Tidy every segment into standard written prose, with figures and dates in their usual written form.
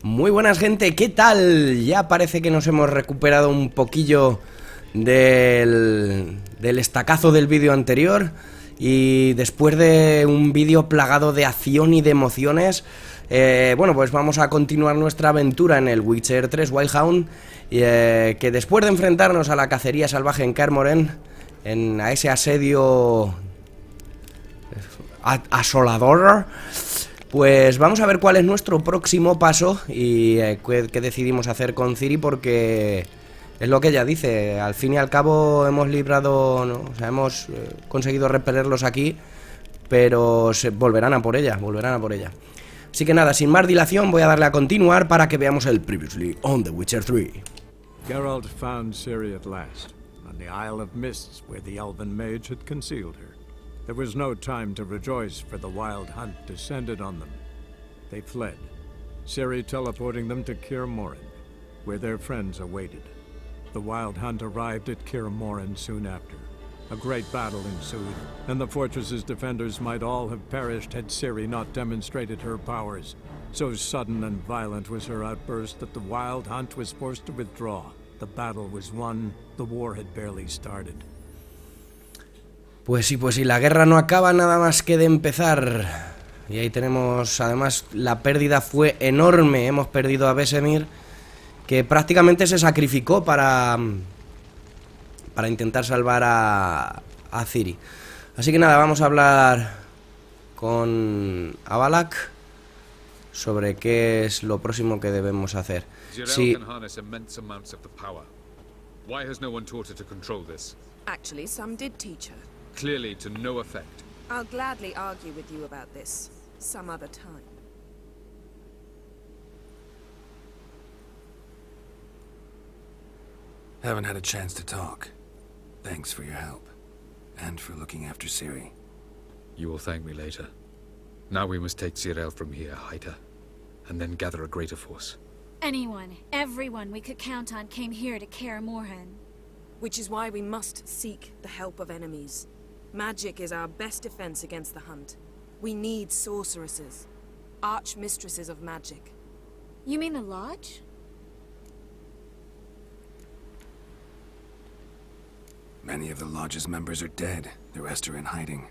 Muy buenas, gente, ¿qué tal? Ya parece que nos hemos recuperado un poquillo del estacazo del vídeo anterior. Y después de un vídeo plagado de acción y de emociones, bueno, pues vamos a continuar nuestra aventura en el Witcher 3 Wild Hunt, que después de enfrentarnos a la cacería salvaje en Kermoren, a ese asedio asolador, pues vamos a ver cuál es nuestro próximo paso y qué decidimos hacer con Ciri, porque es lo que ella dice, al fin y al cabo hemos librado, ¿no? O sea, hemos conseguido repelerlos aquí, pero volverán a por ella, Así que nada, sin más dilación voy a darle a continuar para que veamos el Previously on The Witcher 3. Geralt found Ciri at last, on the Isle of Mists where the elven mage had concealed her. There was no time to rejoice, for the wild hunt descended on them. They fled, Ciri teleporting them to Kaer Morhen, where their friends awaited. The wild hunt arrived at Kaer Morhen soon after. A great battle ensued, and the fortress's defenders might all have perished had Ciri not demonstrated her powers. So sudden and violent was her outburst that the wild hunt was forced to withdraw. The battle was won, the war had barely started. Pues sí, la guerra no acaba nada más que de empezar. Y ahí tenemos, además, la pérdida fue enorme. Hemos perdido a Vesemir, que prácticamente se sacrificó para intentar salvar a Ciri. Así que nada, vamos a hablar con Avalak sobre qué es lo próximo que debemos hacer. Sí. Actually, some did teach her. Clearly to no effect. I'll gladly argue with you about this some other time. Haven't had a chance to talk. Thanks for your help. And for looking after Ciri. You will thank me later. Now we must take Geralt from here, hide her, and then gather a greater force. Anyone, everyone we could count on came here to Kaer Morhen. Which is why we must seek the help of enemies. Magic is our best defense against the hunt. We need sorceresses. Archmistresses of magic. You mean the Lodge? Many of the Lodge's members are dead. The rest are in hiding.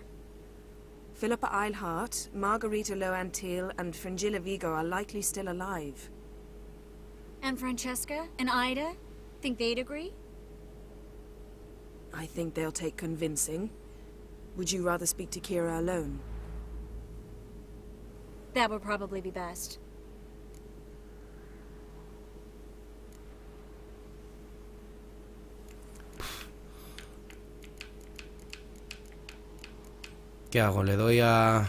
Philippa Eilhart, Margarita Loantil, and Fringilla Vigo are likely still alive. And Francesca and Ida? Think they'd agree? I think they'll take convincing. Would you rather speak to Kira alone? That would probably be best. ¿Qué hago? Le doy a...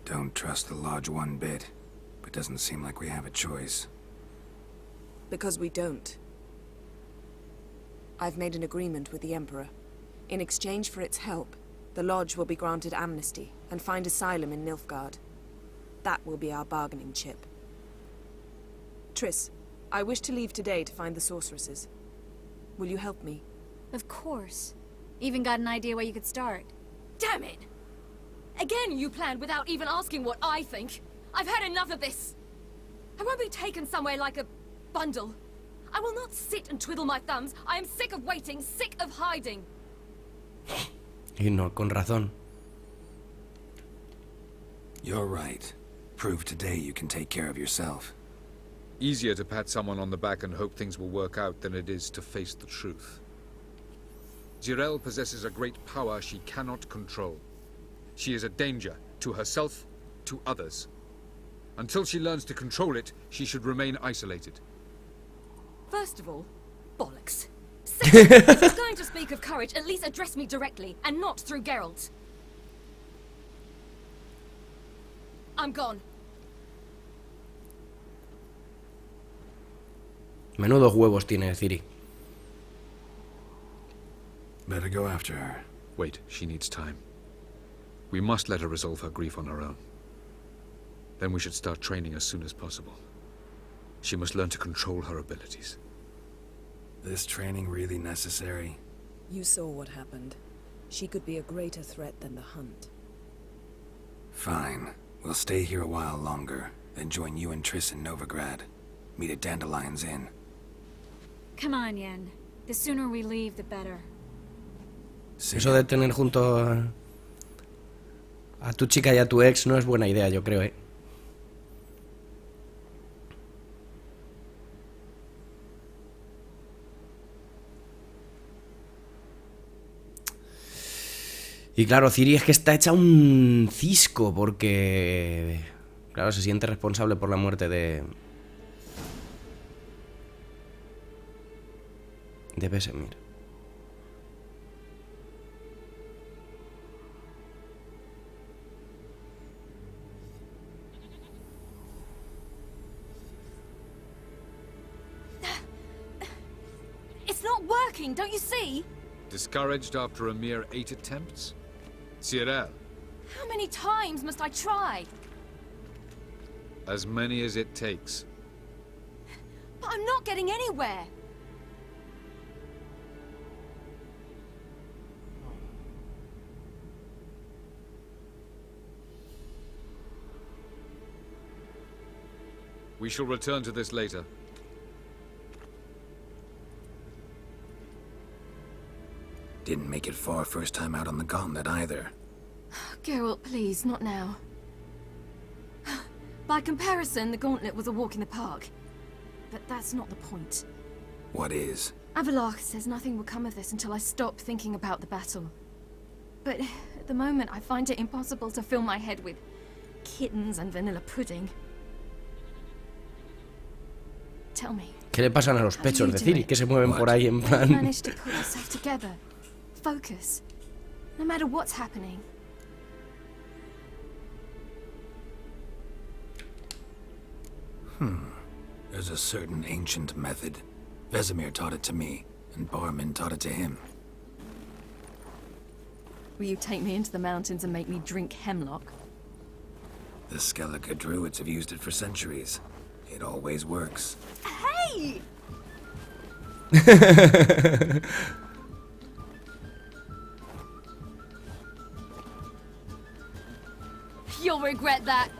Don't trust the Lodge one bit. But doesn't seem like we have a choice. Because we don't. I've made an agreement with the Emperor. In exchange for its help, the Lodge will be granted amnesty and find asylum in Nilfgaard. That will be our bargaining chip. Triss, I wish to leave today to find the sorceresses. Will you help me? Of course. Even got an idea where you could start. Damn it! Again you planned without even asking what I think. I've had enough of this. I won't be taken somewhere like a bundle. I will not sit and twiddle my thumbs. I am sick of waiting, sick of hiding. Y no, con razón. You're right. Prove today you can take care of yourself. Easier to pat someone on the back and hope things will work out than it is to face the truth. Geralt possesses a great power she cannot control. She is a danger to herself, to others. Until she learns to control it, she should remain isolated. First of all, bollocks. Second, if you're going to speak of courage, at least address me directly, and not through Geralt. I'm gone. Menudos huevos tiene Ciri. Better go after her. Wait, she needs time. We must let her resolve her grief on her own. Then we should start training as soon as possible. She must learn to control her abilities. This training really necessary? You saw what happened. She could be a greater threat than the hunt. Fine. We'll stay here a while longer, then join you and Triss in Novigrad. Meet at Dandelion's Inn. Come on, Yen. The sooner we leave, the better. Eso de tener junto a tu chica y a tu ex no es buena idea, yo creo, Y claro, Ciri es que está hecha un cisco porque, claro, se siente responsable por la muerte de Vesemir. It's not working, don't you see? Discouraged after a mere 8 attempts? Cyril, How many times must I try? as many as it takes. But I'm not getting anywhere. We shall return to this later. Didn't make it far first time out on the gauntlet either. Geralt, please, not now. By comparison, the gauntlet was a walk in the park. But that's not the point. What is? Avalach says nothing will come of this until I stop thinking about the battle. But at the moment, I find it impossible to fill my head with kittens and vanilla pudding. Tell me. ¿Qué le pasan a los pechos de Ciri? Que se mueven por ahí en How do you plan... manage to pull yourself together? Focus. No matter what's happening. There's a certain ancient method. Vesemir taught it to me, and Barman taught it to him. Will you take me into the mountains and make me drink hemlock? The Skellige druids have used it for centuries. It always works. Hey! You'll regret that.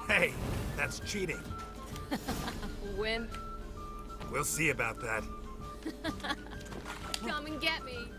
Hey, that's cheating. Wimp, We'll see about that. come and get me.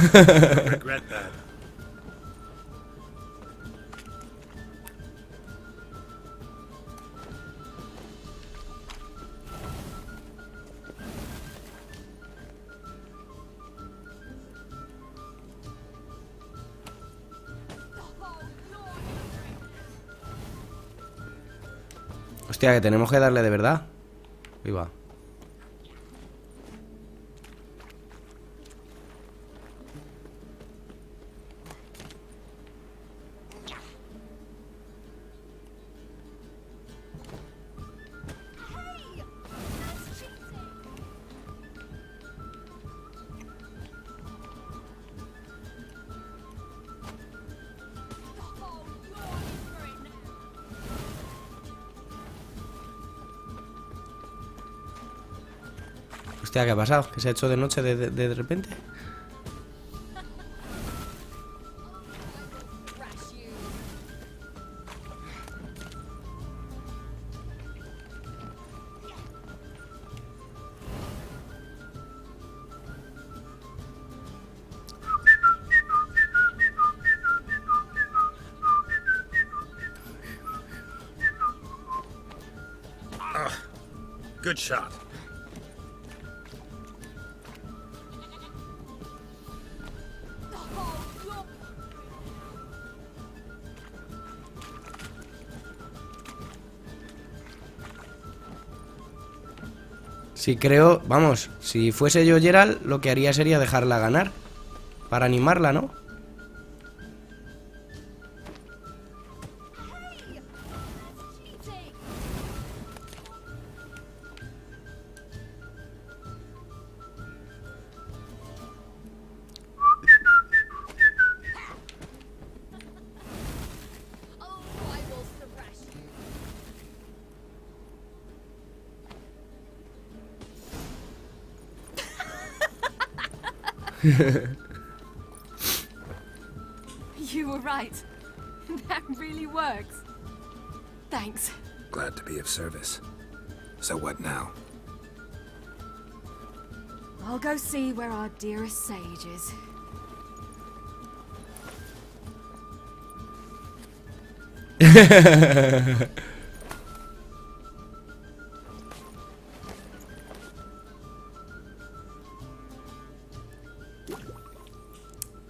You'll regret that. Hostia, que tenemos que darle de verdad. Ahí va. Hostia, ¿qué ha pasado? ¿Que se ha hecho de noche de repente? Good shot. Si creo, vamos, si fuese yo Geralt, lo que haría sería dejarla ganar. Para animarla, ¿no? You were right. That really works. Thanks. Glad to be of service. So what now? I'll go see where our dearest sage is.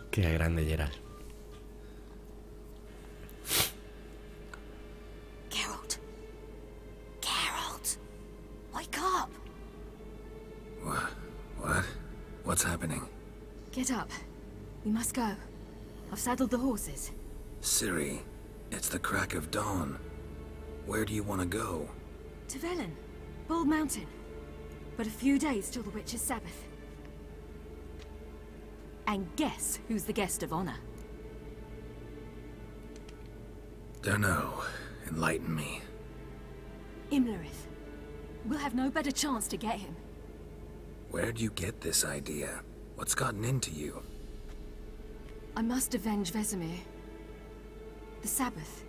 Qué grande Geralt. Geralt. Geralt. Wake up. What? What's happening? Get up. We must go. I've saddled the horses. Ciri, it's the crack of dawn. Where do you want to go? To Velen. Bald Mountain. But a few days till the Witch's Sabbath. And guess who's the guest of honor? Dunno. Enlighten me. Imlerith. We'll have no better chance to get him. Where'd you get this idea? What's gotten into you? I must avenge Vesemir. The Sabbath.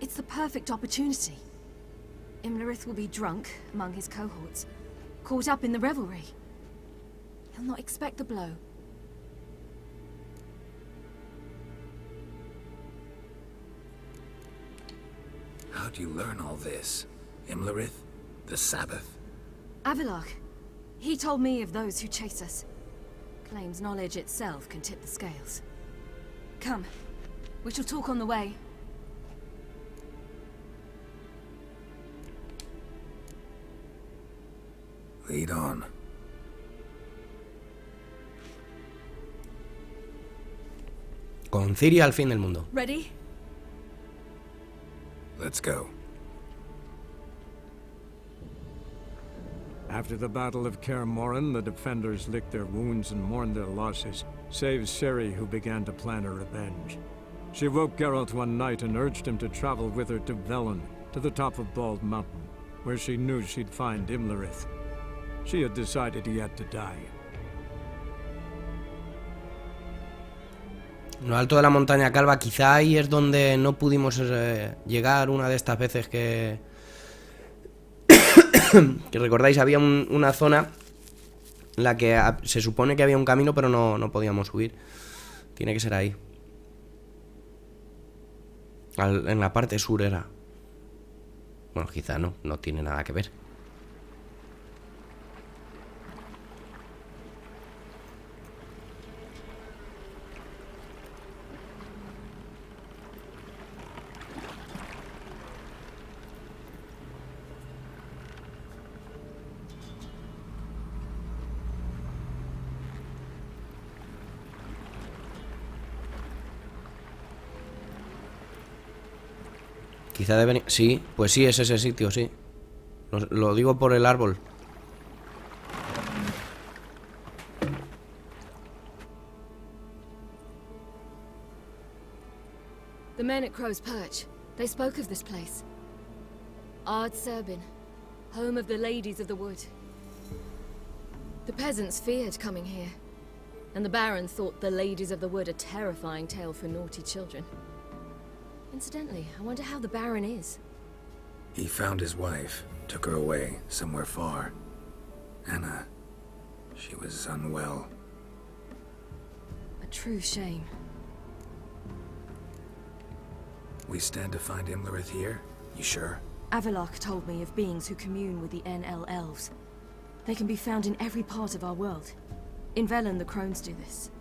It's the perfect opportunity. Imlerith will be drunk among his cohorts, caught up in the revelry. He'll not expect the blow. How'd you learn all this? Imlerith? The Sabbath? Avalok. He told me of those who chase us. Claims knowledge itself can tip the scales. Come. We shall talk on the way. Lead on. Con Ciri al fin del mundo. Ready? Let's go. After the Battle of Kaer Morhen, the defenders licked their wounds and mourned their losses, save Ciri, who began to plan her revenge. She woke Geralt one night and urged him to travel with her to Velen, to the top of Bald Mountain, where she knew she'd find Imlerith. She had decided he had to die. En lo alto de la montaña calva, quizá ahí es donde no pudimos llegar una de estas veces que recordáis, había una zona en la que se supone que había un camino, pero no podíamos subir. Tiene que ser ahí. En la parte sur era. Bueno, quizá no tiene nada que ver. Quizá deben... Sí, pues sí, es ese sitio, sí. Lo digo por el árbol. The men at Crow's Perch, they spoke of this place. Ard Serbin, home of the ladies of the wood. The peasants feared coming here, and the Baron thought the ladies of the wood a terrifying tale for naughty children. Incidentally, I wonder how the Baron is. He found his wife, took her away, somewhere far. Anna, she was unwell. A true shame. We stand to find Imlerith here? You sure? Avalok told me of beings who commune with the NL elves. They can be found in every part of our world. In Velen, the crones do this.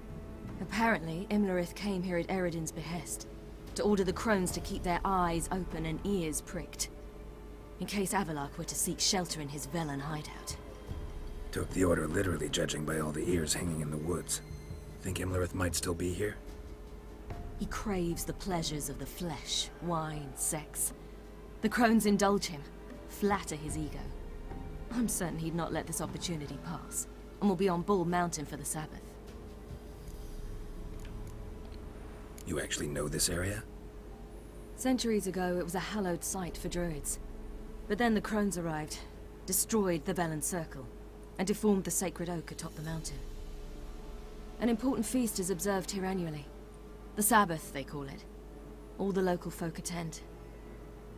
Apparently, Imlerith came here at Eredin's behest, to order the crones to keep their eyes open and ears pricked, in case Avalok were to seek shelter in his Velen hideout. Took the order literally, judging by all the ears hanging in the woods. Think Imlerith might still be here? He craves the pleasures of the flesh, wine, sex. The crones indulge him, flatter his ego. I'm certain he'd not let this opportunity pass, and will be on Bull Mountain for the Sabbath. You actually know this area? Centuries ago, it was a hallowed site for druids. But then the crones arrived, destroyed the Velen circle, and deformed the sacred oak atop the mountain. An important feast is observed here annually. The Sabbath, they call it. All the local folk attend.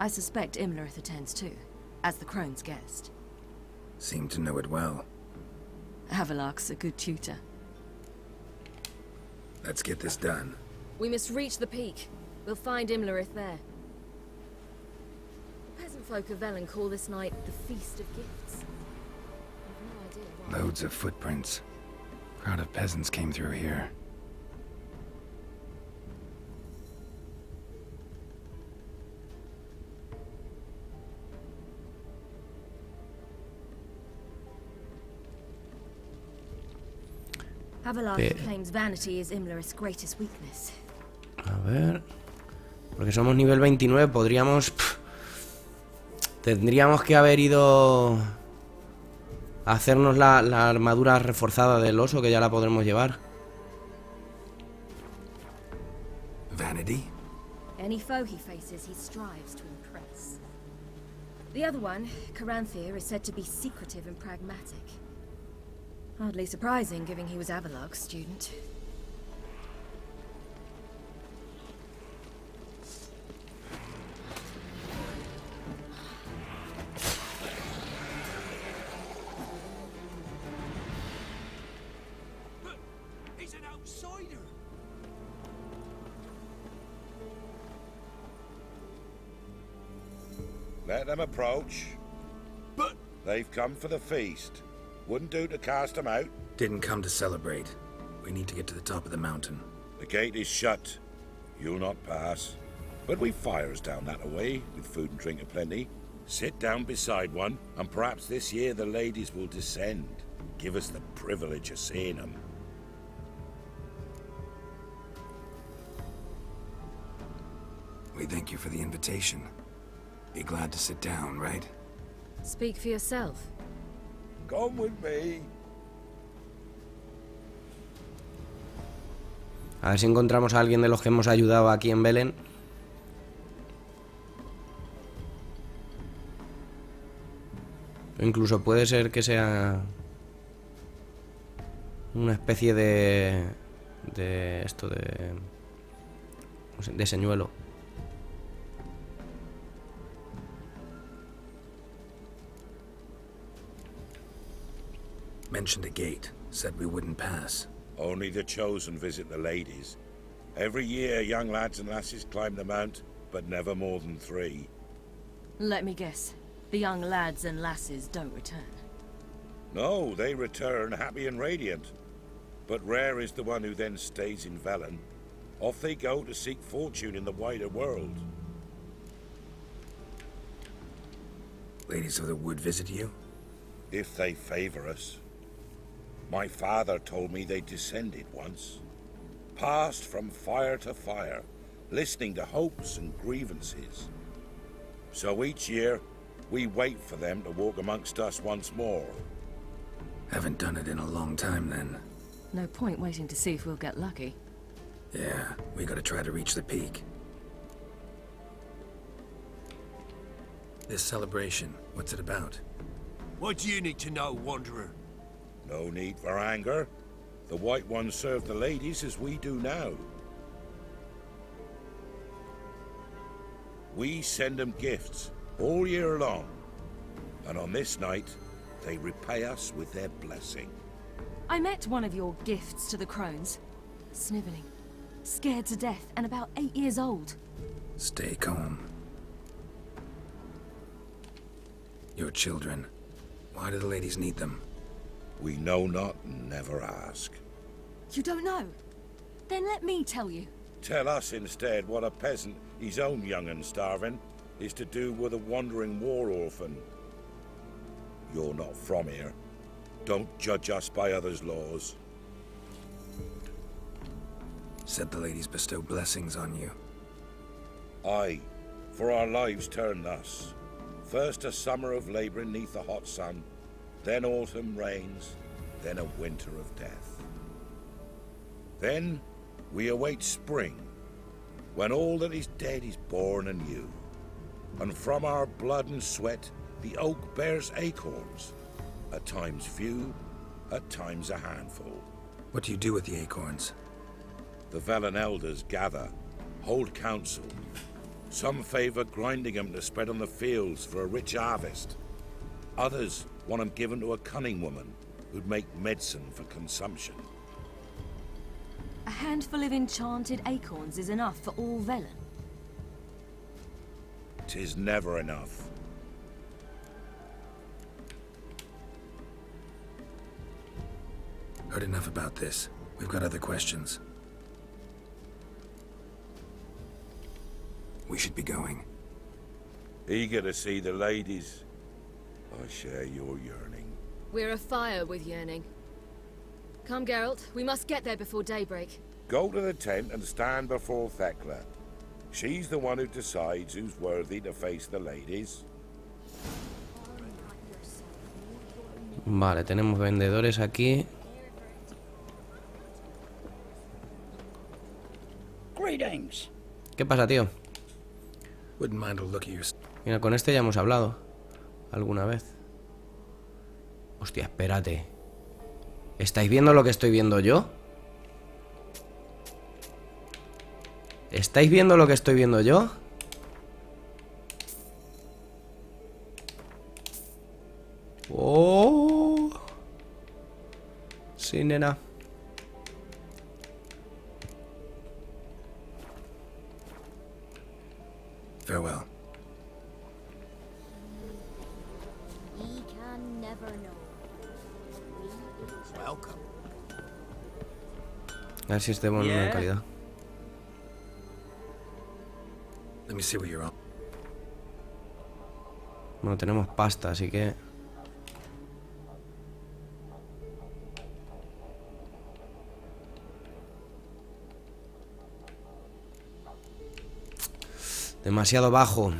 I suspect Imlerith attends too, as the crone's guest. Seem to know it well. Havelark's a good tutor. Let's get this done. We must reach the peak. We'll find Imlerith there. Peasant folk of Velen call this night the Feast of Gifts. I've no idea why. Loads of footprints. Crowd of peasants came through here. Havelark claims vanity is Imlerith's greatest weakness. A ver... Porque somos nivel 29, podríamos... Tendríamos que haber ido... A hacernos la armadura reforzada del oso, que ya la podremos llevar. Vanity? Any foe he faces, he strives to impress. The other one, Caranthir, is said to be secretive and pragmatic. Hardly surprising, given he was Havelark's student. He's an outsider! Let them approach. But... They've come for the feast. Wouldn't do to cast them out. Didn't come to celebrate. We need to get to the top of the mountain. The gate is shut. You'll not pass. But we've fires down that way, with food and drink aplenty. Sit down beside one, and perhaps this year the ladies will descend. Give us the privilege of seeing them. We thank you for the invitation. Be glad to sit down, right? Speak for yourself. Come with me. A ver si encontramos a alguien de los que hemos ayudado aquí en Velen. Incluso puede ser que sea una especie de esto de señuelo. Mentioned a gate. Said we wouldn't pass. Only the chosen visit the ladies. Every year young lads and lasses climb the mount, but never more than 3. Let me guess. The young lads and lasses don't return. No, they return happy and radiant. But rare is the one who then stays in Velen. Off they go to seek fortune in the wider world. Ladies of the wood visit you? If they favor us. My father told me they descended once. Passed from fire to fire, listening to hopes and grievances. So each year, we wait for them to walk amongst us once more. Haven't done it in a long time, then. No point waiting to see if we'll get lucky. Yeah, we gotta try to reach the peak. This celebration, what's it about? What do you need to know, Wanderer? No need for anger. The White Ones serve the ladies as we do now. We send them gifts all year long. And on this night, they repay us with their blessing. I met one of your gifts to the crones. Sniveling. Scared to death and about 8 years old. Stay calm. Your children. Why do the ladies need them? We know not and never ask. You don't know? Then let me tell you. Tell us instead what a peasant, his own young and starving, is to do with a wandering war orphan. You're not from here. Don't judge us by others' laws. Said the ladies bestow blessings on you. Aye, for our lives turn thus. First a summer of labouring neath the hot sun, then autumn rains, then a winter of death. Then we await spring, when all that is dead is born anew. And from our blood and sweat the oak bears acorns, at times few, at times a handful. What do you do with the acorns? The Velen elders gather, hold council. Some favour grinding them to spread on the fields for a rich harvest. Others want them given to a cunning woman who'd make medicine for consumption. A handful of enchanted acorns is enough for all Velen. 'Tis never enough. Heard enough about this. We've got other questions. We should be going. Eager to see the ladies. I share your yearning. We're afire with yearning. Come, Geralt. We must get there before daybreak. Go to the tent and stand before Thekla. She's the one who decides who's worthy to face the ladies. Vale, tenemos vendedores aquí. Greetings. ¿Qué pasa, tío? Wouldn't mind a look at your... Mira, con este ya hemos hablado alguna vez. Hostia, espérate. ¿Estáis viendo lo que estoy viendo yo? ¿Estáis viendo lo que estoy viendo yo? ¡Oh! Sí, nena. Farewell. We can never know. Welcome. A ver si este bono de calidad. Let me see what you're on. Bueno, tenemos pasta, así que... Demasiado bajo.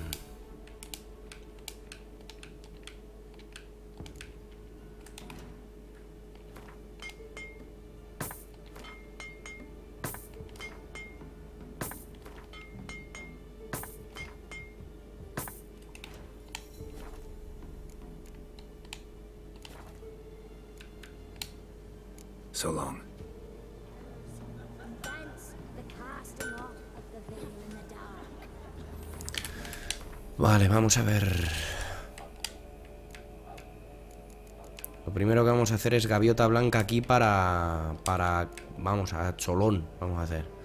So long. Thence the casting off of the veil in the dark. Vale, vamos a ver. Lo primero que vamos a hacer es gaviota blanca aquí para... Vamos, a cholón. Vamos a hacer.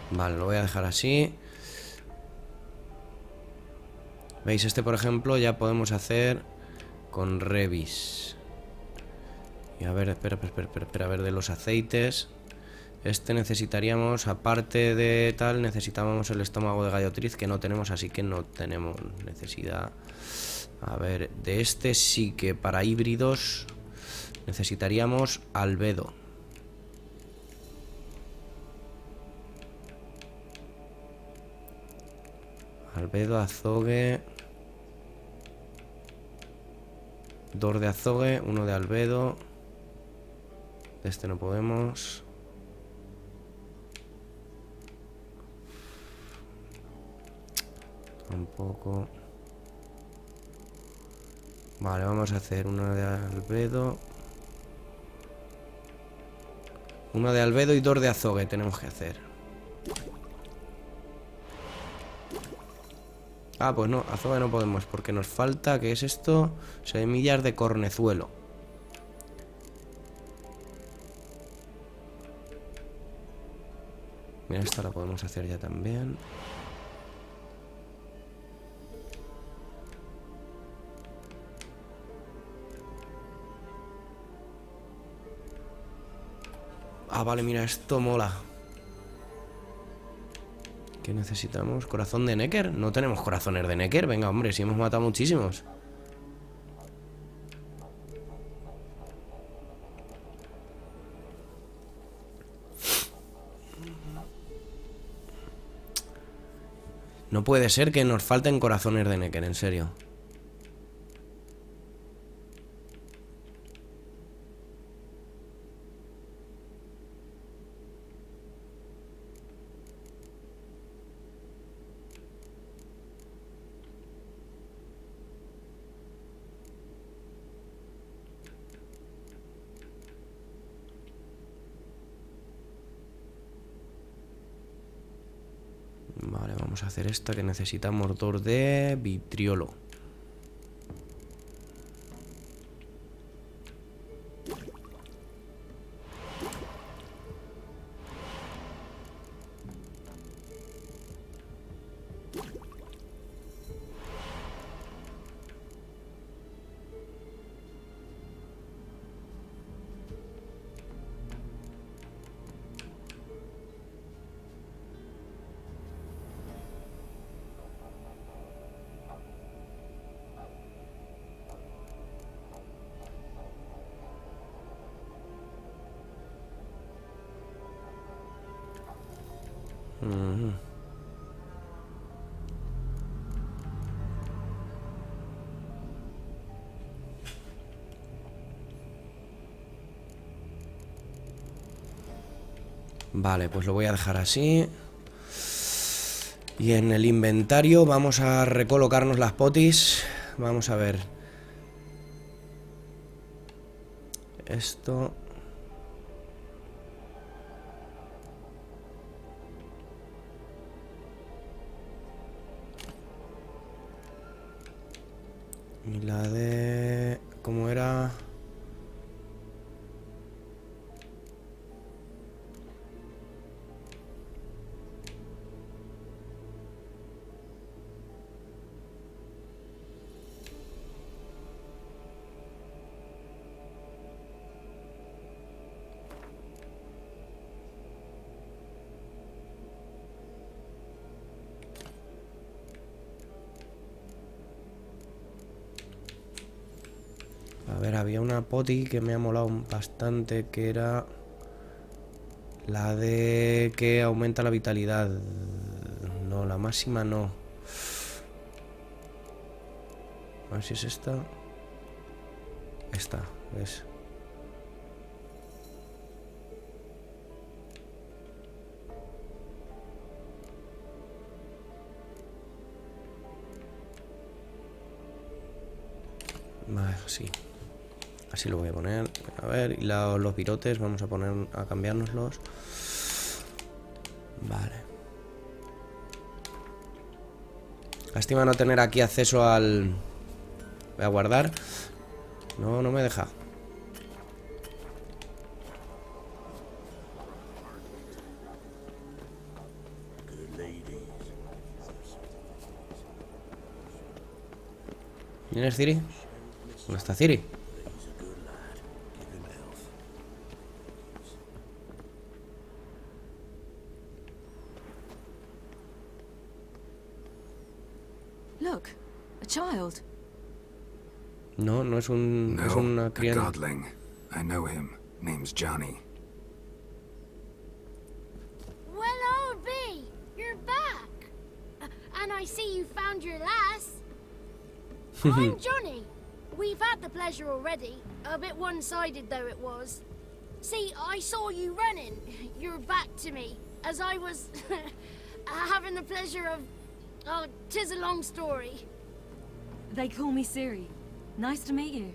Vale, lo voy a dejar así. ¿Veis? Este, por ejemplo, ya podemos hacer con Revis. Y a ver, espera, a ver, de los aceites. Este necesitaríamos, aparte de tal, necesitábamos el estómago de gallotriz, que no tenemos, así que no tenemos necesidad. A ver, de este sí que para híbridos necesitaríamos albedo. Albedo, azogue. 2 de azogue, 1 de albedo. De este no podemos. Tampoco. Vale, vamos a hacer 1 de albedo. 1 de albedo y 2 de azogue tenemos que hacer. Ah, pues no, azogue no podemos porque nos falta, ¿qué es esto? Semillas de cornezuelo. Mira, esta la podemos hacer ya también. Ah, vale, mira, esto mola. ¿Qué necesitamos? ¿Corazón de Necker? No tenemos corazones de Necker. Venga, hombre, si hemos matado muchísimos. No puede ser que nos falten corazones de Necker, en serio. Vale, vamos a hacer esta que necesitamos 2 de vitriolo. Vale, pues lo voy a dejar así. Y en el inventario vamos a recolocarnos las potis. Vamos a ver. Esto. Y la de... ¿Cómo era? A ver, había una poti que me ha molado bastante, que era la de que aumenta la vitalidad. No, la máxima no. A ver si es esta. Esta, ¿ves? Vale, sí. Así lo voy a poner. A ver, y los virotes vamos a poner a cambiárnoslos. Vale. Lástima no tener aquí acceso al... Voy a guardar. No, no me deja. ¿Quién es Ciri? ¿Dónde está Ciri? Look, a child. No, no es un... No, es una a criada. godling. I know him. Name's Johnny. Well, old B, you're back. And I see you found your lass. I'm Johnny. We've had the pleasure already. A bit one-sided though it was. See, I saw you running. You're back to me. As I was having the pleasure of... Oh, 'tis a long story. They call me Ciri. Nice to meet you.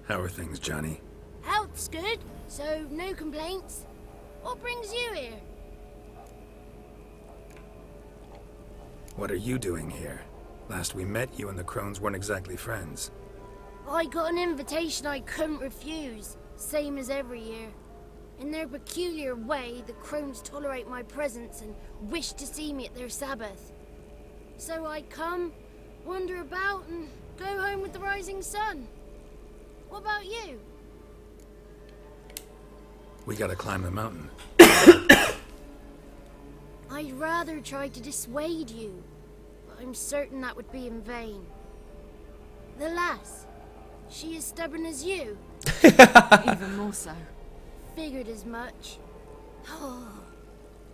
How are things, Johnny? Health's good, so no complaints. What brings you here? What are you doing here? Last we met, you and the crones weren't exactly friends. I got an invitation I couldn't refuse, same as every year. In their peculiar way, the crones tolerate my presence and wish to see me at their Sabbath. So I come, wander about, and go home with the rising sun. What about you? We gotta climb the mountain. I'd rather try to dissuade you, but I'm certain that would be in vain. The lass, she as stubborn as you? Even more so. Figured as much.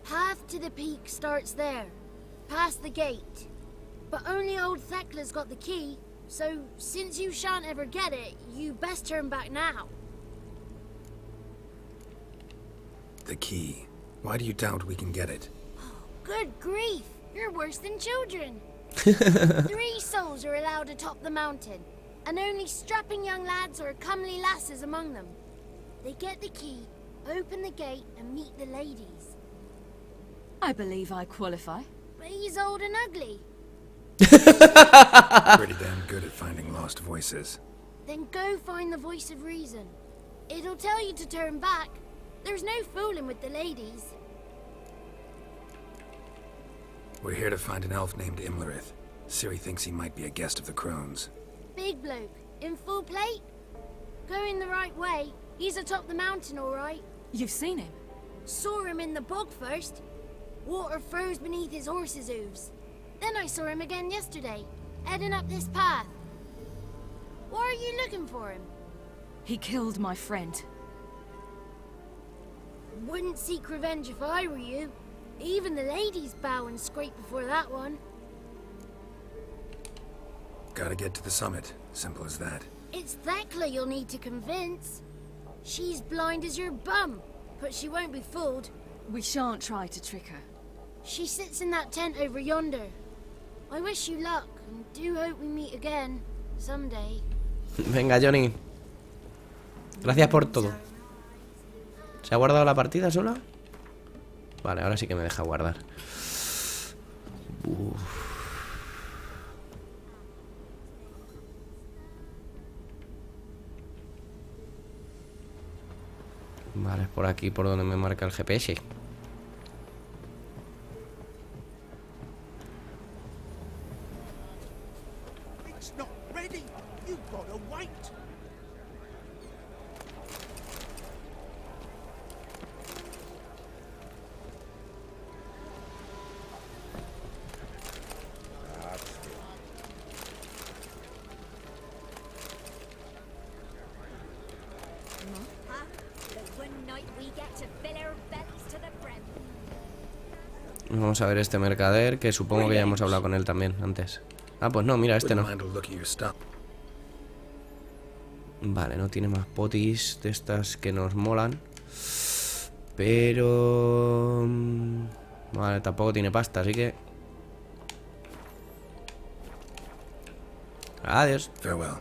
Path to the peak starts there, past the gate. But only old Thekla's got the key, so since you shan't ever get it, you best turn back now. The key. Why do you doubt we can get it? Good grief, you're worse than children. 3 souls are allowed atop the mountain, and only strapping young lads or comely lasses among them. They get the key, open the gate, and meet the ladies. I believe I qualify. But he's old and ugly. Pretty damn good at finding lost voices. Then go find the voice of reason. It'll tell you to turn back. There's no fooling with the ladies. We're here to find an elf named Imlerith. Ciri thinks he might be a guest of the crones. Big bloke, in full plate. Going the right way. He's atop the mountain, all right. You've seen him? Saw him in the bog first. Water froze beneath his horse's hooves. Then I saw him again yesterday, heading up this path. Why are you looking for him? He killed my friend. Wouldn't seek revenge if I were you. Even the ladies bow and scrape before that one. Gotta get to the summit. Simple as that. It's Thekla you'll need to convince. She's blind as your bum, but she won't be fooled. We shan't try to trick her. She sits in that tent over yonder. I wish you luck, and do hope we meet again, someday. Venga, Johnny. Gracias por todo. ¿Se ha guardado la partida sola? Vale, ahora sí que me deja guardar. Vale, es por aquí por donde me marca el GPS. It's not ready. You've got to wait. Vamos a ver este mercader, que supongo que ya hemos hablado con él también antes. Ah, pues no, mira, este no. Vale, no tiene más potis de estas que nos molan. Pero... Vale, tampoco tiene pasta, así que... Adiós. Farewell.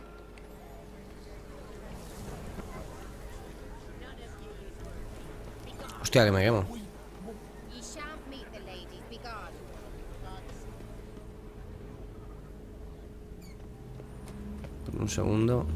Hostia, que me quemo. Un segundo.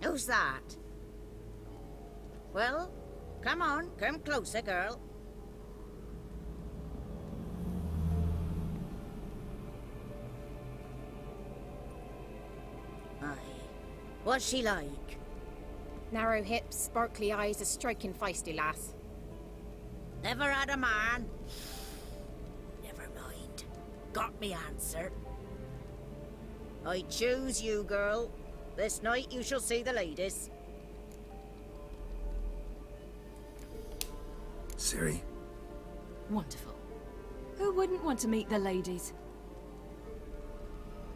Who's that? Well, come on, come closer, girl. What's she like? Narrow hips, sparkly eyes, a striking feisty lass. Never had a man. Never mind. Got me answer. I choose you, girl. This night you shall see the ladies. Ciri. Wonderful. Who wouldn't want to meet the ladies?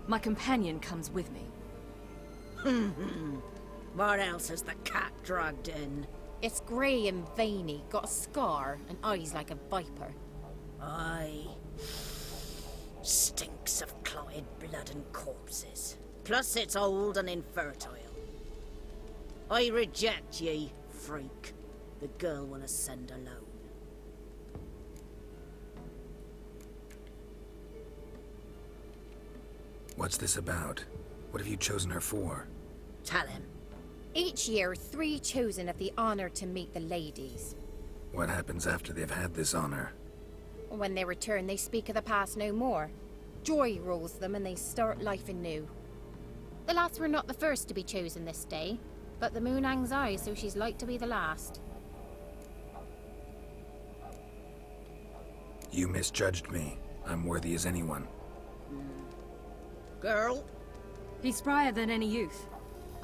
My companion comes with me. What else has the cat dragged in? It's grey and veiny, got a scar, and eyes like a viper. Aye. Stinks of clotted blood and corpses. Plus it's old and infertile. I reject ye, freak. The girl will ascend alone. What's this about? What have you chosen her for? Tell him. Each year, 3 chosen have the honor to meet the ladies. What happens after they've had this honor? When they return, they speak of the past no more. Joy rules them and they start life anew. The lads were not the first to be chosen this day, but the moon hangs high, so she's like to be the last. You misjudged me. I'm worthy as anyone. Girl? He's sprier than any youth.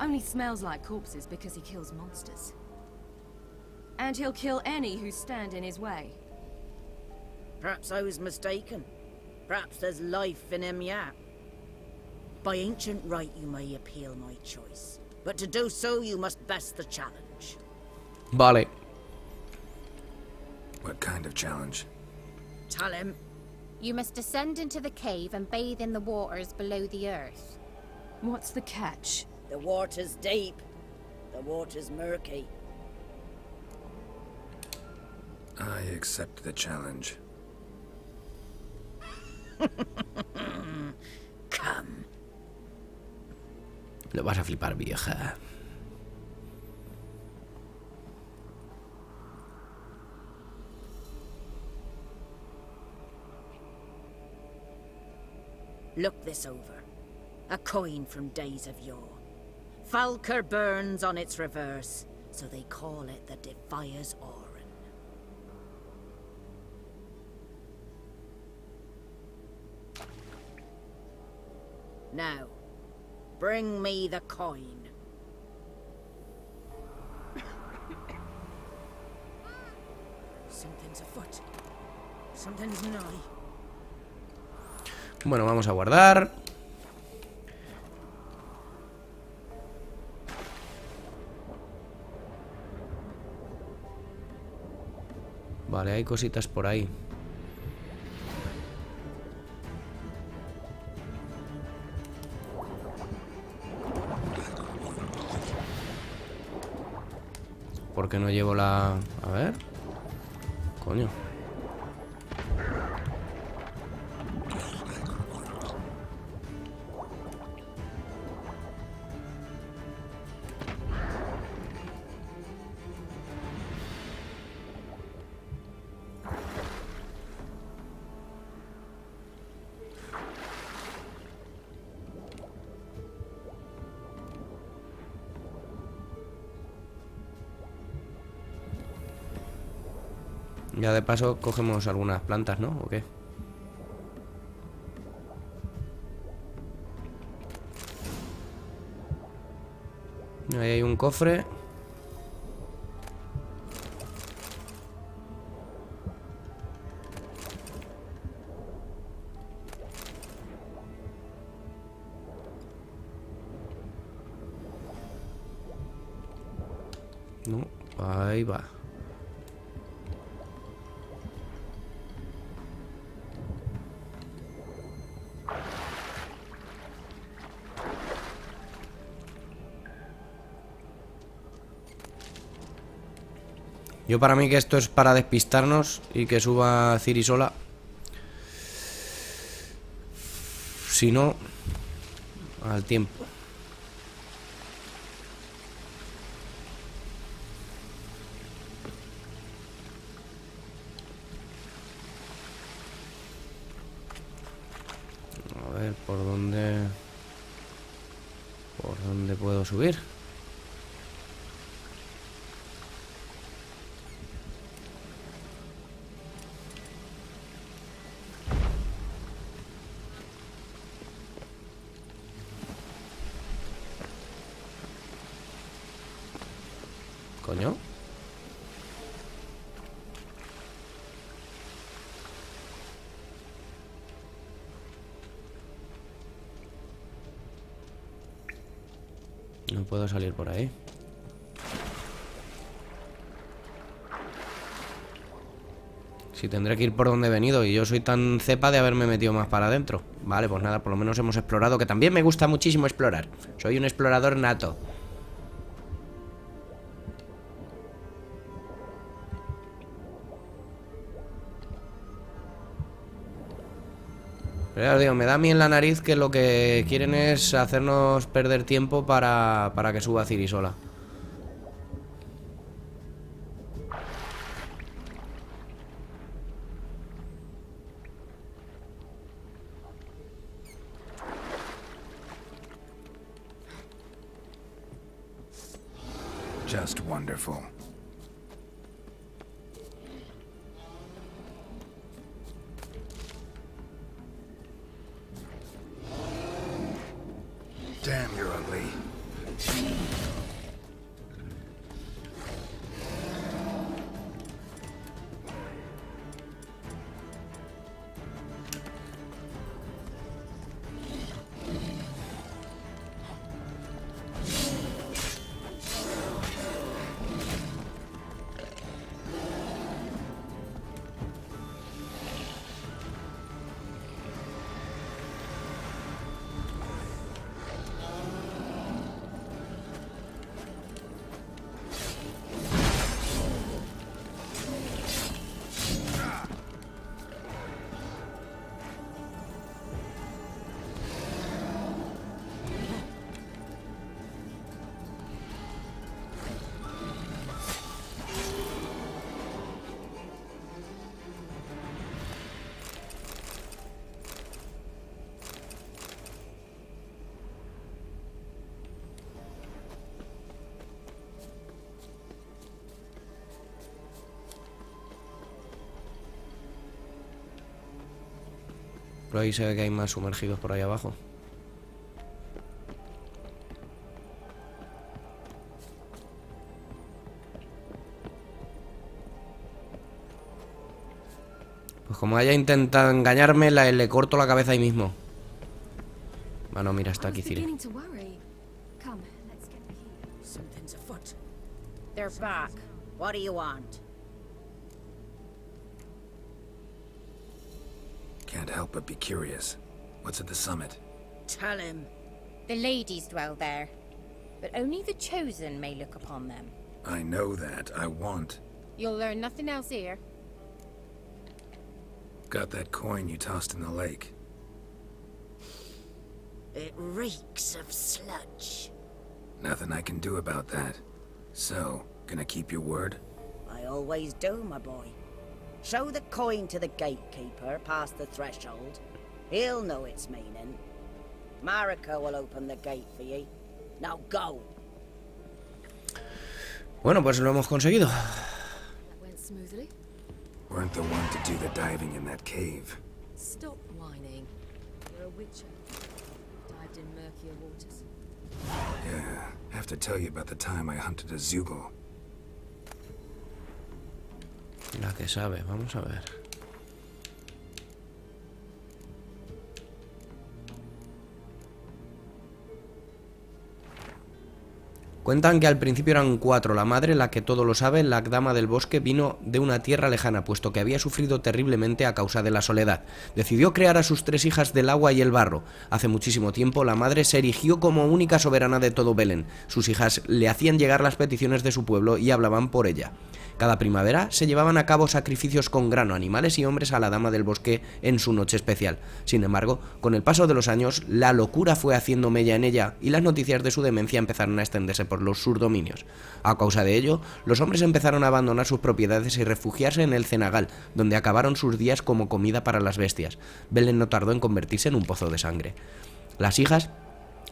Only smells like corpses because he kills monsters. And he'll kill any who stand in his way. Perhaps I was mistaken. Perhaps there's life in him yet. By ancient right you may appeal my choice. But to do so you must best the challenge. Vale. What kind of challenge? Tell him. You must descend into the cave and bathe in the waters below the earth. What's the catch? The water's deep. The water's murky. I accept the challenge. Come. Lo vas a flipar, vieja. Look this over. A coin from days of yore. Falker burns on its reverse, so they call it the Defier's Oran. Now, bring me the coin. Something's afoot. Something's nigh. Bueno, vamos a guardar. Vale, hay cositas por ahí. ¿Por qué no llevo la...? A ver. Coño. Ya de paso cogemos algunas plantas, ¿no? ¿O qué? Ahí hay un cofre. No, ahí va. Yo para mí que esto es para despistarnos y que suba Ciri sola. Si no, al tiempo. A ver, ¿por dónde puedo subir? Coño. No puedo salir por ahí. Si tendré que ir por donde he venido. Y yo soy tan cepa de haberme metido más para adentro. Vale, pues nada, por lo menos hemos explorado. Que también me gusta muchísimo explorar. Soy un explorador nato. Pero ya os digo, me da a mí en la nariz que lo que quieren es hacernos perder tiempo para que suba Ciri sola. Just wonderful. Damn, you're ugly. Pero ahí se ve que hay más sumergidos por ahí abajo. Pues como haya intentado engañarme, le corto la cabeza ahí mismo. Bueno, mira, está aquí Ciri. Something's afoot. They're back. What do you want? Can't help but be curious. What's at the summit? Tell him. The ladies dwell there, but only the chosen may look upon them. I know that. I want. You'll learn nothing else here. Got that coin you tossed in the lake. It reeks of sludge. Nothing I can do about that. So, gonna keep your word? I always do, my boy. Show the coin to the gatekeeper past the threshold. He'll know its meaning. Marika will open the gate for you. Now go. Bueno, pues lo hemos conseguido. Weren't the one to do the diving in that cave. Stop whining. You're a witcher. Dived in murkier waters. Yeah, have to tell you about the time I hunted a Zugel. La que sabe, vamos a ver. Cuentan que al principio eran 4. La madre, la que todo lo sabe, la dama del bosque, vino de una tierra lejana, puesto que había sufrido terriblemente a causa de la soledad. Decidió crear a sus 3 hijas del agua y el barro. Hace muchísimo tiempo, la madre se erigió como única soberana de todo Velen. Sus hijas le hacían llegar las peticiones de su pueblo y hablaban por ella. Cada primavera se llevaban a cabo sacrificios con grano, animales y hombres a la dama del bosque en su noche especial. Sin embargo, con el paso de los años, la locura fue haciendo mella en ella y las noticias de su demencia empezaron a extenderse por los subdominios. A causa de ello, los hombres empezaron a abandonar sus propiedades y refugiarse en el cenagal, donde acabaron sus días como comida para las bestias. Velen no tardó en convertirse en un pozo de sangre. Las hijas,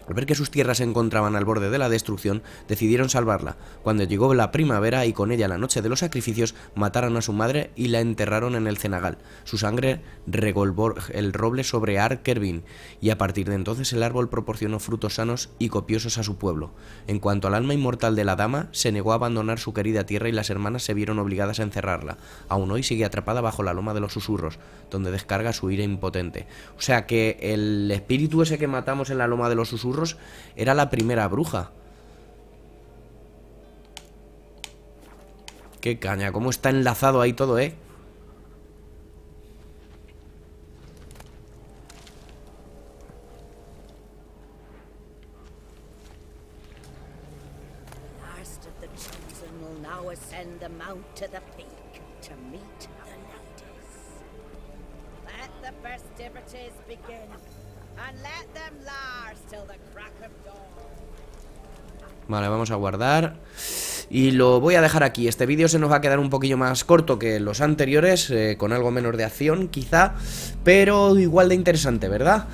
al ver que sus tierras se encontraban al borde de la destrucción, decidieron salvarla. Cuando llegó la primavera y con ella la noche de los sacrificios, mataron a su madre y la enterraron en el cenagal. Su sangre regolvó el roble sobre Arkervin, y a partir de entonces el árbol proporcionó frutos sanos y copiosos a su pueblo. En cuanto al alma inmortal de la dama, se negó a abandonar su querida tierra y las hermanas se vieron obligadas a encerrarla. Aún hoy sigue atrapada bajo la loma de los susurros, donde descarga su ira impotente. O sea que el espíritu ese que matamos en la loma de los susurros era la primera bruja. Qué caña, cómo está enlazado ahí todo, ¿eh? Last of the chosen will now ascend the mount to the peak to meet the ladies. Let the festivities begin, and let them last till the crack of dawn. Vale, vamos a guardar. Y lo voy a dejar aquí. Este vídeo se nos va a quedar un poquillo más corto que los anteriores, con algo menos de acción quizá, pero igual de interesante, ¿verdad?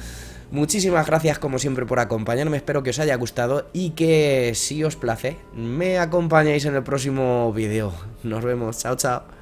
Muchísimas gracias como siempre por acompañarme, espero que os haya gustado y que si os place me acompañéis en el próximo vídeo. Nos vemos, chao chao.